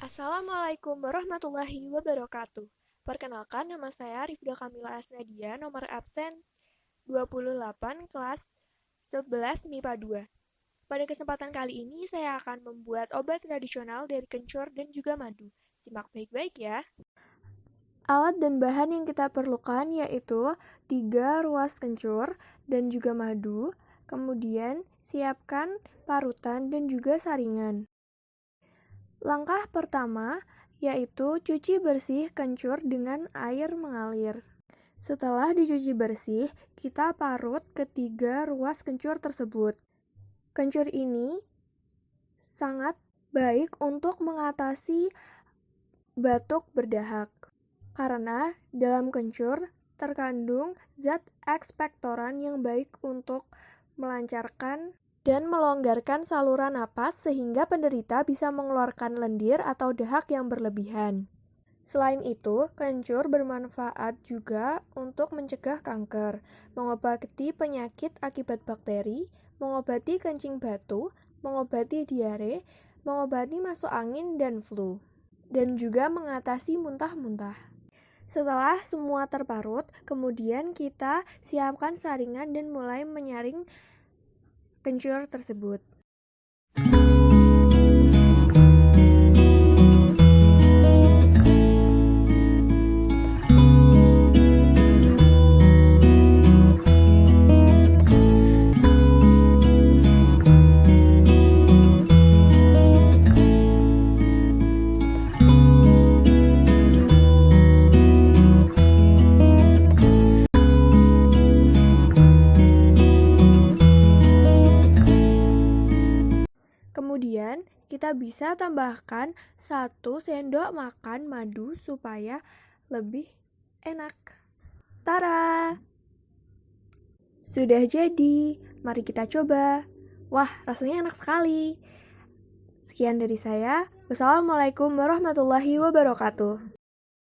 Assalamualaikum warahmatullahi wabarakatuh. Perkenalkan, nama saya Rifda Kamila Asnadia, nomor absen 28, kelas 11 MIPA 2. Pada kesempatan kali ini, saya akan membuat obat tradisional dari kencur dan juga madu. Simak baik-baik ya. Alat dan bahan yang kita perlukan yaitu 3 ruas kencur dan juga madu. Kemudian, siapkan parutan dan juga saringan. Langkah pertama yaitu cuci bersih kencur dengan air mengalir. Setelah dicuci bersih, kita parut ketiga ruas kencur tersebut. Kencur ini sangat baik untuk mengatasi batuk berdahak, karena dalam kencur terkandung zat ekspektoran yang baik untuk melancarkan dan melonggarkan saluran napas sehingga penderita bisa mengeluarkan lendir atau dahak yang berlebihan. Selain itu, kencur bermanfaat juga untuk mencegah kanker, mengobati penyakit akibat bakteri, mengobati kencing batu, mengobati diare, mengobati masuk angin dan flu, dan juga mengatasi muntah-muntah. Setelah semua terparut, kemudian kita siapkan saringan dan mulai menyaring kencur tersebut. Kemudian, kita bisa tambahkan 1 sendok makan madu supaya lebih enak. Tara! Sudah jadi, mari kita coba. Wah, rasanya enak sekali. Sekian dari saya. Wassalamualaikum warahmatullahi wabarakatuh.